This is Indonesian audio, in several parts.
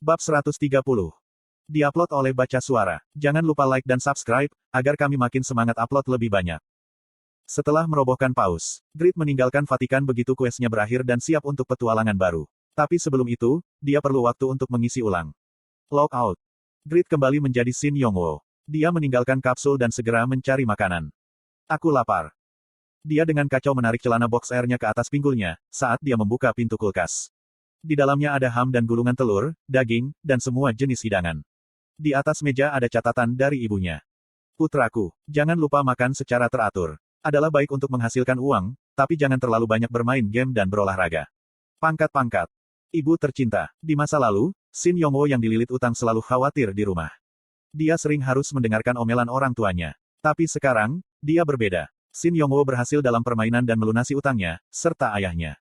Bab 130. Diupload oleh Baca Suara. Jangan lupa like dan subscribe, agar kami makin semangat upload lebih banyak. Setelah merobohkan paus, Grid meninggalkan Vatikan begitu kuesnya berakhir dan siap untuk petualangan baru. Tapi sebelum itu, dia perlu waktu untuk mengisi ulang. Log out. Grid kembali menjadi Shin Yongwo. Dia meninggalkan kapsul dan segera mencari makanan. Aku lapar. Dia dengan kacau menarik celana box airnya ke atas pinggulnya, saat dia membuka pintu kulkas. Di dalamnya ada ham dan gulungan telur, daging, dan semua jenis hidangan. Di atas meja ada catatan dari ibunya. Putraku, jangan lupa makan secara teratur. Adalah baik untuk menghasilkan uang, tapi jangan terlalu banyak bermain game dan berolahraga. Pangkat-pangkat. Ibu tercinta, di masa lalu, Shin Yongwo yang dililit utang selalu khawatir di rumah. Dia sering harus mendengarkan omelan orang tuanya. Tapi sekarang, dia berbeda. Shin Yongwo berhasil dalam permainan dan melunasi utangnya, serta ayahnya.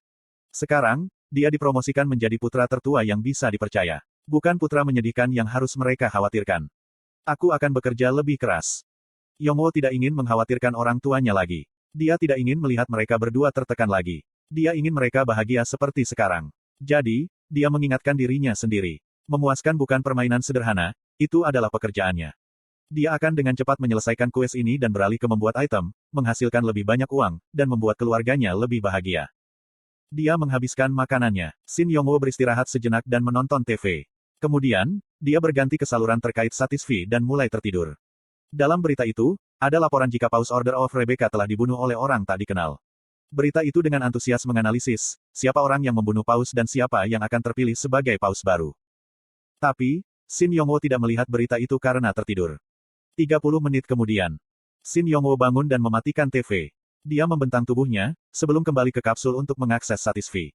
Sekarang, dia dipromosikan menjadi putra tertua yang bisa dipercaya. Bukan putra menyedihkan yang harus mereka khawatirkan. Aku akan bekerja lebih keras. Yongwo tidak ingin mengkhawatirkan orang tuanya lagi. Dia tidak ingin melihat mereka berdua tertekan lagi. Dia ingin mereka bahagia seperti sekarang. Jadi, dia mengingatkan dirinya sendiri. Memuaskan bukan permainan sederhana, itu adalah pekerjaannya. Dia akan dengan cepat menyelesaikan kues ini dan beralih ke membuat item, menghasilkan lebih banyak uang, dan membuat keluarganya lebih bahagia. Dia menghabiskan makanannya. Shin Yongwo beristirahat sejenak dan menonton TV. Kemudian, dia berganti ke saluran terkait Satisfy dan mulai tertidur. Dalam berita itu, ada laporan jika Paus Order of Rebecca telah dibunuh oleh orang tak dikenal. Berita itu dengan antusias menganalisis, siapa orang yang membunuh Paus dan siapa yang akan terpilih sebagai Paus baru. Tapi, Shin Yongwo tidak melihat berita itu karena tertidur. 30 menit kemudian, Shin Yongwo bangun dan mematikan TV. Dia membentang tubuhnya, sebelum kembali ke kapsul untuk mengakses Satisfy.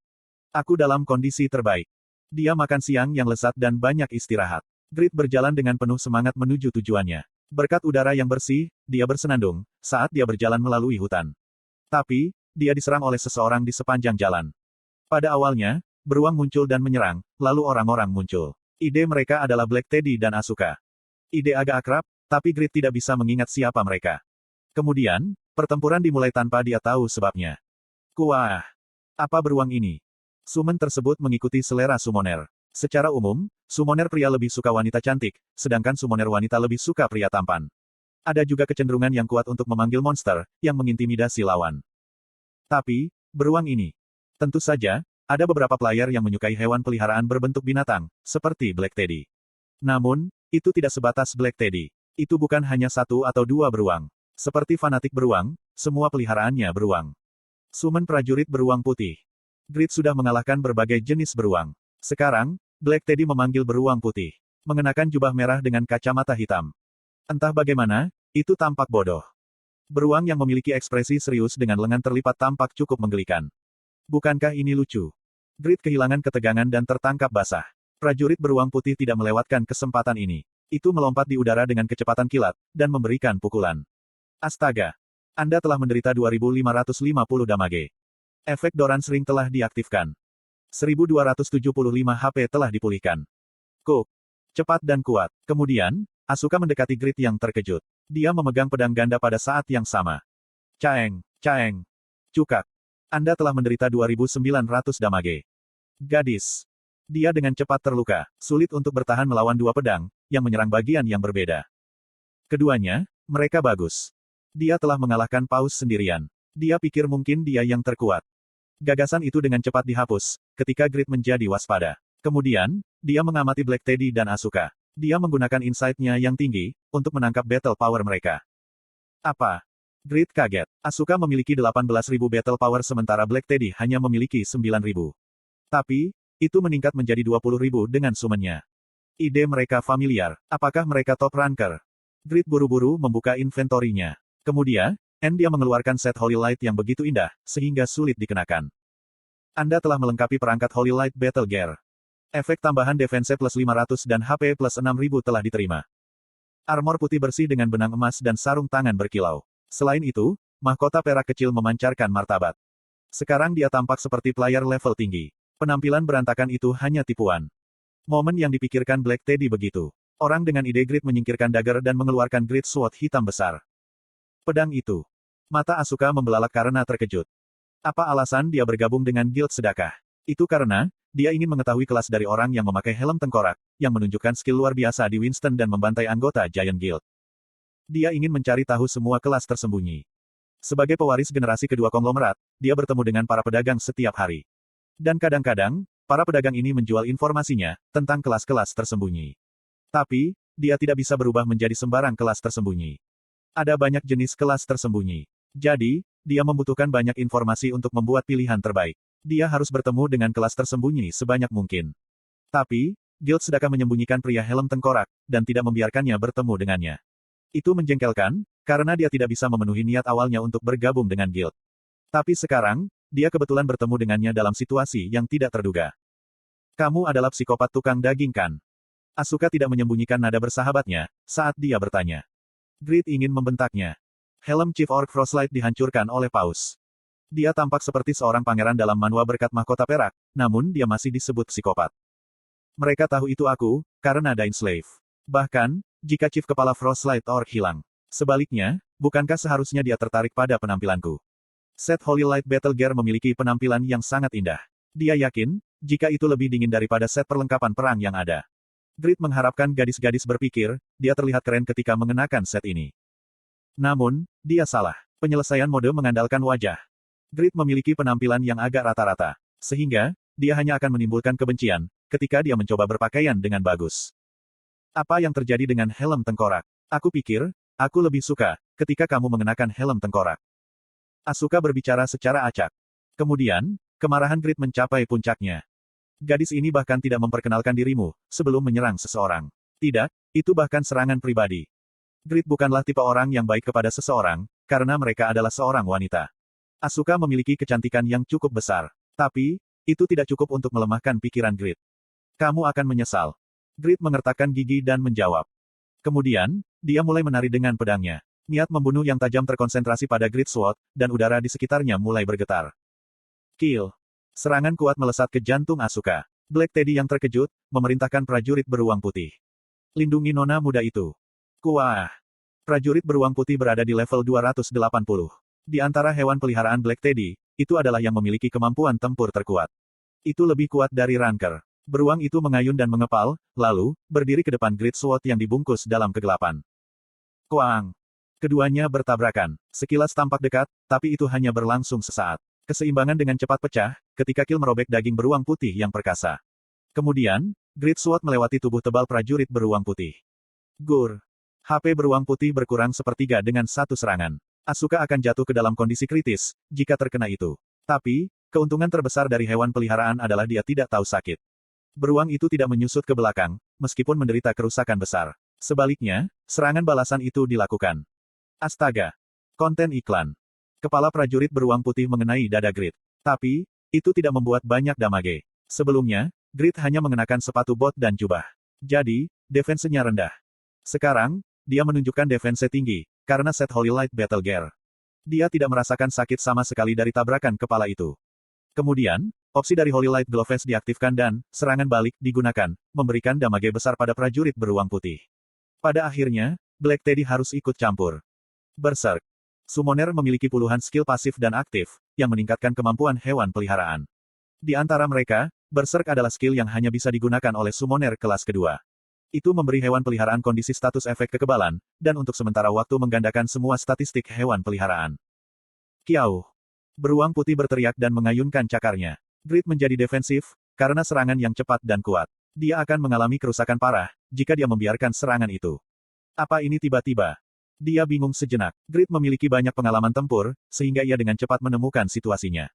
Aku dalam kondisi terbaik. Dia makan siang yang lezat dan banyak istirahat. Grid berjalan dengan penuh semangat menuju tujuannya. Berkat udara yang bersih, dia bersenandung, saat dia berjalan melalui hutan. Tapi, dia diserang oleh seseorang di sepanjang jalan. Pada awalnya, beruang muncul dan menyerang, lalu orang-orang muncul. Ide mereka adalah Black Teddy dan Asuka. Ide agak akrab, tapi Grid tidak bisa mengingat siapa mereka. Kemudian, pertempuran dimulai tanpa dia tahu sebabnya. Kuah! Apa beruang ini? Summon tersebut mengikuti selera summoner. Secara umum, summoner pria lebih suka wanita cantik, sedangkan summoner wanita lebih suka pria tampan. Ada juga kecenderungan yang kuat untuk memanggil monster, yang mengintimidasi lawan. Tapi, beruang ini. Tentu saja, ada beberapa player yang menyukai hewan peliharaan berbentuk binatang, seperti Black Teddy. Namun, itu tidak sebatas Black Teddy. Itu bukan hanya satu atau dua beruang. Seperti fanatik beruang, semua peliharaannya beruang. Summon prajurit beruang putih. Grid sudah mengalahkan berbagai jenis beruang. Sekarang, Black Teddy memanggil beruang putih. Mengenakan jubah merah dengan kacamata hitam. Entah bagaimana, itu tampak bodoh. Beruang yang memiliki ekspresi serius dengan lengan terlipat tampak cukup menggelikan. Bukankah ini lucu? Grid kehilangan ketegangan dan tertangkap basah. Prajurit beruang putih tidak melewatkan kesempatan ini. Itu melompat di udara dengan kecepatan kilat, dan memberikan pukulan. Astaga! Anda telah menderita 2550 damage. Efek Doran's Ring telah diaktifkan. 1275 HP telah dipulihkan. Cook. Cepat dan kuat. Kemudian, Asuka mendekati Grid yang terkejut. Dia memegang pedang ganda pada saat yang sama. Caeng, caeng. Cukak. Anda telah menderita 2900 damage. Gadis. Dia dengan cepat terluka, sulit untuk bertahan melawan dua pedang, yang menyerang bagian yang berbeda. Keduanya, mereka bagus. Dia telah mengalahkan Paus sendirian. Dia pikir mungkin dia yang terkuat. Gagasan itu dengan cepat dihapus, ketika Grid menjadi waspada. Kemudian, dia mengamati Black Teddy dan Asuka. Dia menggunakan insight-nya yang tinggi, untuk menangkap battle power mereka. Apa? Grid kaget. Asuka memiliki 18.000 battle power sementara Black Teddy hanya memiliki 9.000. Tapi, itu meningkat menjadi 20.000 dengan summennya. Ide mereka familiar. Apakah mereka top ranker? Grid buru-buru membuka inventorinya. Kemudian, dia mengeluarkan set Holy Light yang begitu indah, sehingga sulit dikenakan. Anda telah melengkapi perangkat Holy Light Battle Gear. Efek tambahan defense plus 500 dan HP plus 6.000 telah diterima. Armor putih bersih dengan benang emas dan sarung tangan berkilau. Selain itu, mahkota perak kecil memancarkan martabat. Sekarang dia tampak seperti player level tinggi. Penampilan berantakan itu hanya tipuan. Momen yang dipikirkan Black Teddy begitu. Orang dengan ide Grid menyingkirkan dagger dan mengeluarkan Grid Sword hitam besar. Pedang itu. Mata Asuka membelalak karena terkejut. Apa alasan dia bergabung dengan Guild Sedekah? Itu karena, dia ingin mengetahui kelas dari orang yang memakai helm tengkorak, yang menunjukkan skill luar biasa di Winston dan membantai anggota Giant Guild. Dia ingin mencari tahu semua kelas tersembunyi. Sebagai pewaris generasi kedua konglomerat, dia bertemu dengan para pedagang setiap hari. Dan kadang-kadang, para pedagang ini menjual informasinya tentang kelas-kelas tersembunyi. Tapi, dia tidak bisa berubah menjadi sembarang kelas tersembunyi. Ada banyak jenis kelas tersembunyi. Jadi, dia membutuhkan banyak informasi untuk membuat pilihan terbaik. Dia harus bertemu dengan kelas tersembunyi sebanyak mungkin. Tapi, Guild sedang menyembunyikan pria helm tengkorak, dan tidak membiarkannya bertemu dengannya. Itu menjengkelkan, karena dia tidak bisa memenuhi niat awalnya untuk bergabung dengan Guild. Tapi sekarang, dia kebetulan bertemu dengannya dalam situasi yang tidak terduga. Kamu adalah psikopat tukang daging kan? Asuka tidak menyembunyikan nada bersahabatnya, saat dia bertanya. Grid ingin membentaknya. Helm Chief Orc Frostlight dihancurkan oleh Paus. Dia tampak seperti seorang pangeran dalam manual berkat mahkota perak, namun dia masih disebut psikopat. Mereka tahu itu aku, karena Dain Slave. Bahkan, jika Chief Kepala Frostlight Orc hilang. Sebaliknya, bukankah seharusnya dia tertarik pada penampilanku? Set Holy Light Battle Gear memiliki penampilan yang sangat indah. Dia yakin, jika itu lebih dingin daripada set perlengkapan perang yang ada. Grid mengharapkan gadis-gadis berpikir, dia terlihat keren ketika mengenakan set ini. Namun, dia salah. Penyelesaian mode mengandalkan wajah. Grid memiliki penampilan yang agak rata-rata. Sehingga, dia hanya akan menimbulkan kebencian, ketika dia mencoba berpakaian dengan bagus. Apa yang terjadi dengan helm tengkorak? Aku pikir, aku lebih suka, ketika kamu mengenakan helm tengkorak. Asuka berbicara secara acak. Kemudian, kemarahan Grid mencapai puncaknya. Gadis ini bahkan tidak memperkenalkan dirimu, sebelum menyerang seseorang. Tidak, itu bahkan serangan pribadi. Grid bukanlah tipe orang yang baik kepada seseorang, karena mereka adalah seorang wanita. Asuka memiliki kecantikan yang cukup besar. Tapi, itu tidak cukup untuk melemahkan pikiran Grid. Kamu akan menyesal. Grid mengertakkan gigi dan menjawab. Kemudian, dia mulai menari dengan pedangnya. Niat membunuh yang tajam terkonsentrasi pada Grid Sword, dan udara di sekitarnya mulai bergetar. Kill. Serangan kuat melesat ke jantung Asuka. Black Teddy yang terkejut, memerintahkan prajurit beruang putih. Lindungi nona muda itu. Kuah. Prajurit beruang putih berada di level 280. Di antara hewan peliharaan Black Teddy, itu adalah yang memiliki kemampuan tempur terkuat. Itu lebih kuat dari Ranker. Beruang itu mengayun dan mengepal, lalu, berdiri ke depan Great Sword yang dibungkus dalam kegelapan. Kuang. Keduanya bertabrakan. Sekilas tampak dekat, tapi itu hanya berlangsung sesaat. Keseimbangan dengan cepat pecah, ketika Kill merobek daging beruang putih yang perkasa. Kemudian, Great Sword melewati tubuh tebal prajurit beruang putih. Gur. HP beruang putih berkurang sepertiga dengan satu serangan. Asuka akan jatuh ke dalam kondisi kritis, jika terkena itu. Tapi, keuntungan terbesar dari hewan peliharaan adalah dia tidak tahu sakit. Beruang itu tidak menyusut ke belakang, meskipun menderita kerusakan besar. Sebaliknya, serangan balasan itu dilakukan. Astaga. Konten iklan. Kepala prajurit beruang putih mengenai dada Grid. Tapi, itu tidak membuat banyak damage. Sebelumnya, Grid hanya mengenakan sepatu bot dan jubah. Jadi, defense-nya rendah. Sekarang, dia menunjukkan defense tinggi, karena set Holy Light Battle Gear. Dia tidak merasakan sakit sama sekali dari tabrakan kepala itu. Kemudian, opsi dari Holy Light Gloves diaktifkan dan, serangan balik, digunakan, memberikan damage besar pada prajurit beruang putih. Pada akhirnya, Black Teddy harus ikut campur. Berserk. Summoner memiliki puluhan skill pasif dan aktif, yang meningkatkan kemampuan hewan peliharaan. Di antara mereka, Berserk adalah skill yang hanya bisa digunakan oleh Summoner kelas kedua. Itu memberi hewan peliharaan kondisi status efek kekebalan, dan untuk sementara waktu menggandakan semua statistik hewan peliharaan. Kiau. Beruang putih berteriak dan mengayunkan cakarnya. Grid menjadi defensif, karena serangan yang cepat dan kuat. Dia akan mengalami kerusakan parah, jika dia membiarkan serangan itu. Apa ini tiba-tiba? Dia bingung sejenak. Grid memiliki banyak pengalaman tempur, sehingga ia dengan cepat menemukan situasinya.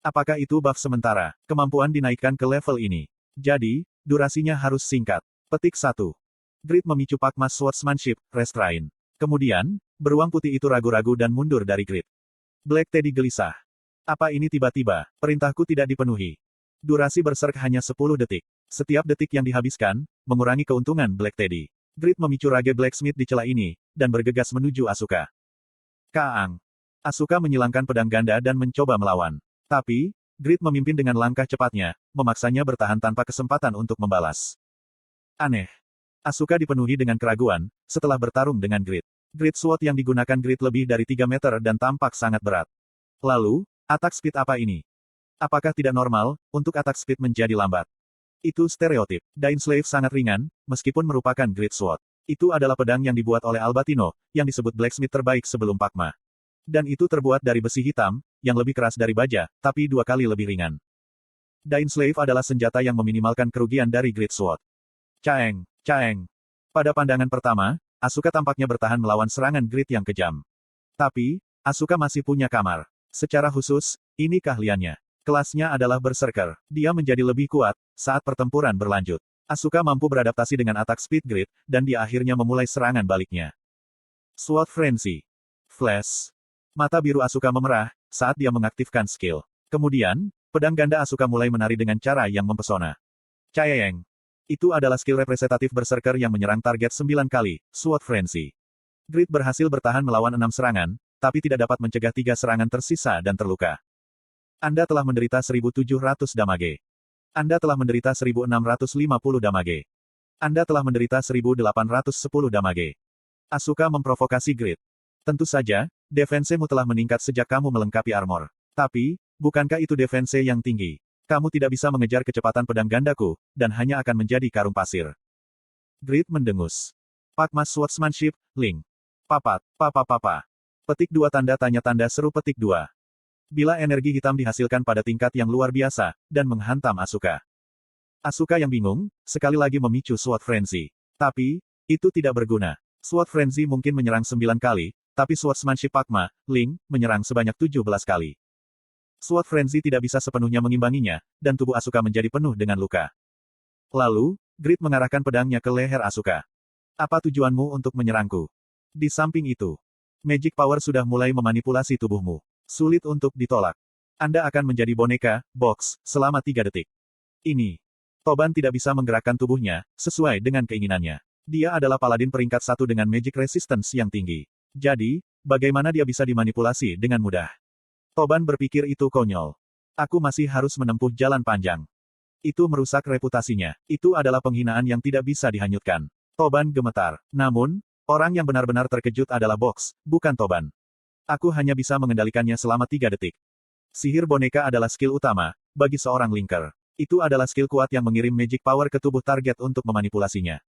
Apakah itu buff sementara? Kemampuan dinaikkan ke level ini. Jadi, durasinya harus singkat. Petik 1. Grid memicu Pakmas Swordsmanship, Restrain. Kemudian, beruang putih itu ragu-ragu dan mundur dari Grid. Black Teddy gelisah. Apa ini tiba-tiba? Perintahku tidak dipenuhi. Durasi berserk hanya 10 detik. Setiap detik yang dihabiskan, mengurangi keuntungan Black Teddy. Grid memicu Rage Blacksmith di celah ini, dan bergegas menuju Asuka. Kaang. Asuka menyilangkan pedang ganda dan mencoba melawan. Tapi, Grid memimpin dengan langkah cepatnya, memaksanya bertahan tanpa kesempatan untuk membalas. Aneh. Asuka dipenuhi dengan keraguan, setelah bertarung dengan Grid. Grid Sword yang digunakan Grid lebih dari 3 meter dan tampak sangat berat. Lalu, attack speed apa ini? Apakah tidak normal, untuk attack speed menjadi lambat? Itu stereotip. Dainslave sangat ringan, meskipun merupakan Great Sword. Itu adalah pedang yang dibuat oleh Albatino, yang disebut blacksmith terbaik sebelum Pakma. Dan itu terbuat dari besi hitam, yang lebih keras dari baja, tapi 2 kali lebih ringan. Dainslave adalah senjata yang meminimalkan kerugian dari Great Sword. Caeng, caeng. Pada pandangan pertama, Asuka tampaknya bertahan melawan serangan Grid yang kejam. Tapi, Asuka masih punya kamar. Secara khusus, ini keahliannya. Kelasnya adalah Berserker. Dia menjadi lebih kuat saat pertempuran berlanjut. Asuka mampu beradaptasi dengan attack speed Grid, dan dia akhirnya memulai serangan baliknya. Sword Frenzy. Flash. Mata biru Asuka memerah saat dia mengaktifkan skill. Kemudian, pedang ganda Asuka mulai menari dengan cara yang mempesona. Caeng. Itu adalah skill representatif Berserker yang menyerang target 9 kali, Sword Frenzy. Grid berhasil bertahan melawan 6 serangan, tapi tidak dapat mencegah 3 serangan tersisa dan terluka. Anda telah menderita 1700 damage. Anda telah menderita 1650 damage. Anda telah menderita 1810 damage. Asuka memprovokasi Grid. Tentu saja, defense-mu telah meningkat sejak kamu melengkapi armor. Tapi, bukankah itu defense yang tinggi? Kamu tidak bisa mengejar kecepatan pedang gandaku, dan hanya akan menjadi karung pasir. Grid mendengus. Pakma Swordsmanship, Link. Papat, papa. Petik 2 tanda tanya tanda seru petik 2. Bila energi hitam dihasilkan pada tingkat yang luar biasa, dan menghantam Asuka. Asuka yang bingung, sekali lagi memicu Sword Frenzy. Tapi, itu tidak berguna. Sword Frenzy mungkin menyerang 9 kali, tapi Swordsmanship Pakma, Link, menyerang sebanyak 17 kali. Sword Frenzy tidak bisa sepenuhnya mengimbanginya, dan tubuh Asuka menjadi penuh dengan luka. Lalu, Grid mengarahkan pedangnya ke leher Asuka. Apa tujuanmu untuk menyerangku? Di samping itu, Magic Power sudah mulai memanipulasi tubuhmu. Sulit untuk ditolak. Anda akan menjadi boneka, box, selama 3 detik. Ini. Toban tidak bisa menggerakkan tubuhnya, sesuai dengan keinginannya. Dia adalah paladin peringkat 1 dengan Magic Resistance yang tinggi. Jadi, bagaimana dia bisa dimanipulasi dengan mudah? Toban berpikir itu konyol. Aku masih harus menempuh jalan panjang. Itu merusak reputasinya. Itu adalah penghinaan yang tidak bisa dihanyutkan. Toban gemetar. Namun, orang yang benar-benar terkejut adalah Box, bukan Toban. Aku hanya bisa mengendalikannya selama 3 detik. Sihir boneka adalah skill utama, bagi seorang linker. Itu adalah skill kuat yang mengirim magic power ke tubuh target untuk memanipulasinya.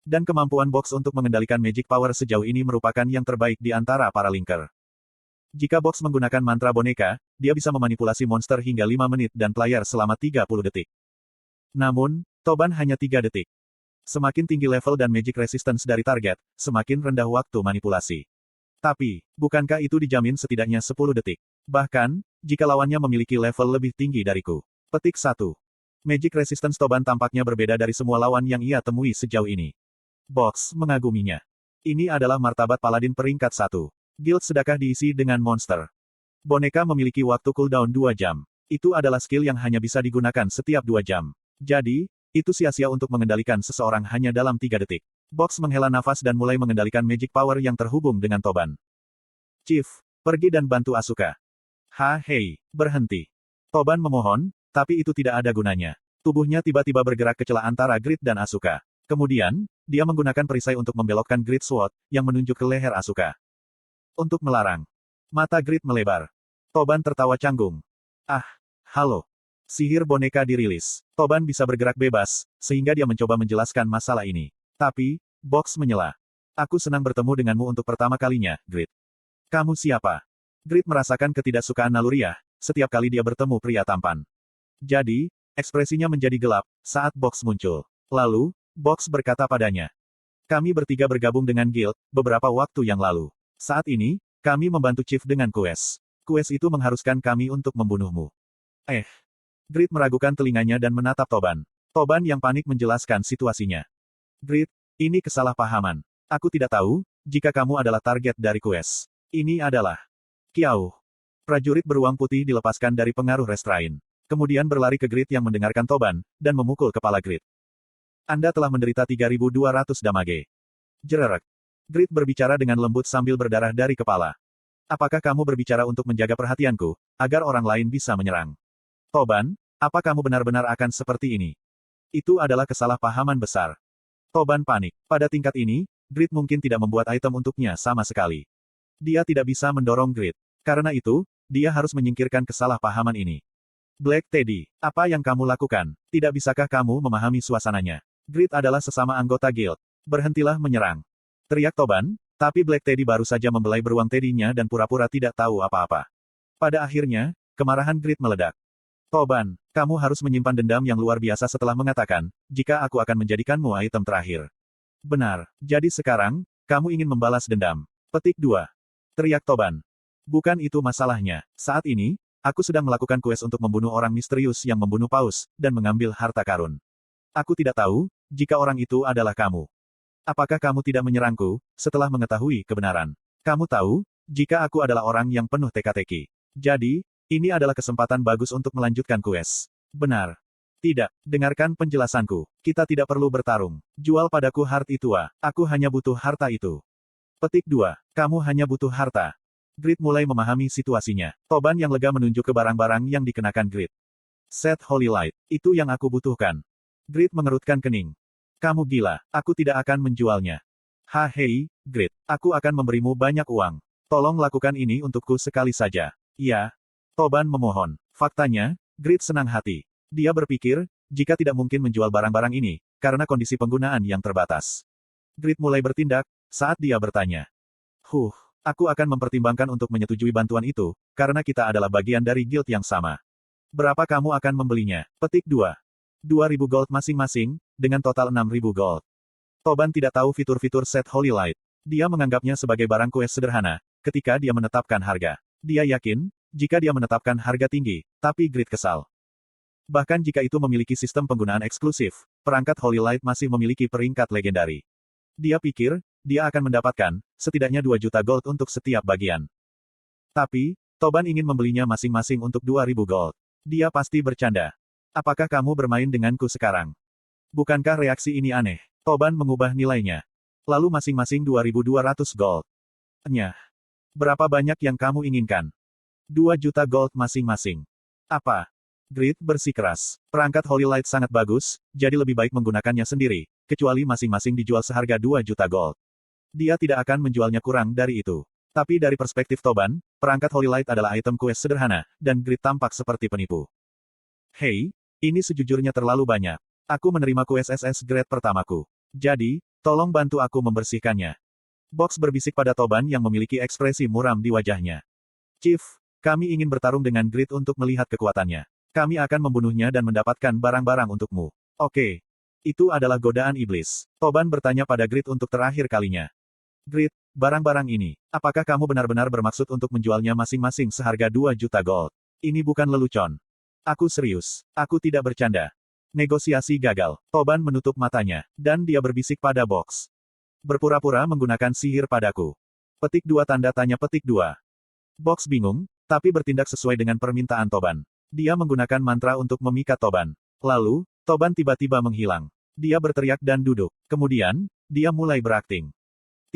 Dan kemampuan Box untuk mengendalikan magic power sejauh ini merupakan yang terbaik di antara para linker. Jika Box menggunakan mantra boneka, dia bisa memanipulasi monster hingga 5 menit dan player selama 30 detik. Namun, Toban hanya 3 detik. Semakin tinggi level dan magic resistance dari target, semakin rendah waktu manipulasi. Tapi, bukankah itu dijamin setidaknya 10 detik? Bahkan, jika lawannya memiliki level lebih tinggi dariku. Petik 1. Magic resistance Toban tampaknya berbeda dari semua lawan yang ia temui sejauh ini. Box mengaguminya. Ini adalah martabat paladin peringkat 1. Guild sedekah diisi dengan monster. Boneka memiliki waktu cooldown 2 jam. Itu adalah skill yang hanya bisa digunakan setiap 2 jam. Jadi, itu sia-sia untuk mengendalikan seseorang hanya dalam 3 detik. Box menghela nafas dan mulai mengendalikan magic power yang terhubung dengan Toban. Chief, pergi dan bantu Asuka. Hei, berhenti. Toban memohon, tapi itu tidak ada gunanya. Tubuhnya tiba-tiba bergerak ke celah antara Grid dan Asuka. Kemudian, dia menggunakan perisai untuk membelokkan Great Sword, yang menunjuk ke leher Asuka. Untuk melarang. Mata Grid melebar. Toban tertawa canggung. Halo. Sihir boneka dirilis. Toban bisa bergerak bebas, sehingga dia mencoba menjelaskan masalah ini. Tapi, Box menyela. Aku senang bertemu denganmu untuk pertama kalinya, Grid. Kamu siapa? Grid merasakan ketidaksukaan naluriah, setiap kali dia bertemu pria tampan. Jadi, ekspresinya menjadi gelap, saat Box muncul. Lalu, Box berkata padanya. Kami bertiga bergabung dengan Guild, beberapa waktu yang lalu. Saat ini, kami membantu Chief dengan kues. Kues itu mengharuskan kami untuk membunuhmu. Grid meragukan telinganya dan menatap Toban. Toban yang panik menjelaskan situasinya. Grid, ini kesalahpahaman. Aku tidak tahu, jika kamu adalah target dari kues. Ini adalah Kiau. Prajurit beruang putih dilepaskan dari pengaruh restrain. Kemudian berlari ke Grid yang mendengarkan Toban, dan memukul kepala Grid. Anda telah menderita 3200 damage. Jererek. Grid berbicara dengan lembut sambil berdarah dari kepala. Apakah kamu berbicara untuk menjaga perhatianku, agar orang lain bisa menyerang? Toban, apa kamu benar-benar akan seperti ini? Itu adalah kesalahpahaman besar. Toban panik. Pada tingkat ini, Grid mungkin tidak membuat item untuknya sama sekali. Dia tidak bisa mendorong Grid. Karena itu, dia harus menyingkirkan kesalahpahaman ini. Black Teddy, apa yang kamu lakukan? Tidak bisakah kamu memahami suasananya? Grid adalah sesama anggota guild. Berhentilah menyerang. Teriak Toban, tapi Black Teddy baru saja membelai beruang Teddy-nya dan pura-pura tidak tahu apa-apa. Pada akhirnya, kemarahan Grid meledak. Toban, kamu harus menyimpan dendam yang luar biasa setelah mengatakan, jika aku akan menjadikanmu item terakhir. Benar, jadi sekarang, kamu ingin membalas dendam. Petik 2. Teriak Toban. Bukan itu masalahnya. Saat ini, aku sedang melakukan quest untuk membunuh orang misterius yang membunuh Paus, dan mengambil harta karun. Aku tidak tahu, jika orang itu adalah kamu. Apakah kamu tidak menyerangku, setelah mengetahui kebenaran? Kamu tahu, jika aku adalah orang yang penuh teka-teki. Jadi, ini adalah kesempatan bagus untuk melanjutkan quest. Benar. Tidak, dengarkan penjelasanku. Kita tidak perlu bertarung. Jual padaku harta itu. Aku hanya butuh harta itu. Petik 2. Kamu hanya butuh harta. Grid mulai memahami situasinya. Toban yang lega menunjuk ke barang-barang yang dikenakan Grid. Set Holy Light. Itu yang aku butuhkan. Grid mengerutkan kening. Kamu gila, aku tidak akan menjualnya. Hei, Grid. Aku akan memberimu banyak uang. Tolong lakukan ini untukku sekali saja. Ya. Toban memohon. Faktanya, Grid senang hati. Dia berpikir, jika tidak mungkin menjual barang-barang ini, karena kondisi penggunaan yang terbatas. Grid mulai bertindak, saat dia bertanya. Aku akan mempertimbangkan untuk menyetujui bantuan itu, karena kita adalah bagian dari guild yang sama. Berapa kamu akan membelinya? Petik 2. 2.000 gold masing-masing, dengan total 6.000 gold. Toban tidak tahu fitur-fitur set Holy Light. Dia menganggapnya sebagai barang quest sederhana, ketika dia menetapkan harga. Dia yakin, jika dia menetapkan harga tinggi, tapi Grid kesal. Bahkan jika itu memiliki sistem penggunaan eksklusif, perangkat Holy Light masih memiliki peringkat legendari. Dia pikir, dia akan mendapatkan, setidaknya 2 juta gold untuk setiap bagian. Tapi, Toban ingin membelinya masing-masing untuk 2.000 gold. Dia pasti bercanda. Apakah kamu bermain denganku sekarang? Bukankah reaksi ini aneh? Toban mengubah nilainya. Lalu masing-masing 2.200 gold. Nyah. Berapa banyak yang kamu inginkan? 2 juta gold masing-masing. Apa? Grid bersikeras. Perangkat Holy Light sangat bagus, jadi lebih baik menggunakannya sendiri, kecuali masing-masing dijual seharga 2 juta gold. Dia tidak akan menjualnya kurang dari itu. Tapi dari perspektif Toban, perangkat Holy Light adalah item quest sederhana, dan Grid tampak seperti penipu. Hei, ini sejujurnya terlalu banyak. Aku menerima quest SS grade pertamaku. Jadi, tolong bantu aku membersihkannya. Box berbisik pada Toban yang memiliki ekspresi muram di wajahnya. Chief, kami ingin bertarung dengan Grid untuk melihat kekuatannya. Kami akan membunuhnya dan mendapatkan barang-barang untukmu. Oke. Itu adalah godaan iblis. Toban bertanya pada Grid untuk terakhir kalinya. Grid, barang-barang ini, apakah kamu benar-benar bermaksud untuk menjualnya masing-masing seharga 2 juta gold? Ini bukan lelucon. Aku serius. Aku tidak bercanda. Negosiasi gagal. Toban menutup matanya, dan dia berbisik pada box. Berpura-pura menggunakan sihir padaku. Petik 2 tanda tanya petik 2. Box bingung, tapi bertindak sesuai dengan permintaan Toban. Dia menggunakan mantra untuk memikat Toban. Lalu, Toban tiba-tiba menghilang. Dia berteriak dan duduk. Kemudian, dia mulai berakting.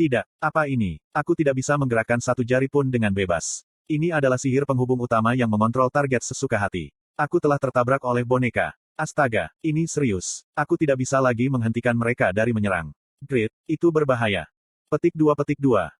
Tidak, apa ini? Aku tidak bisa menggerakkan satu jari pun dengan bebas. Ini adalah sihir penghubung utama yang mengontrol target sesuka hati. Aku telah tertabrak oleh boneka. Astaga, ini serius. Aku tidak bisa lagi menghentikan mereka dari menyerang. Grid, itu berbahaya. Petik 2.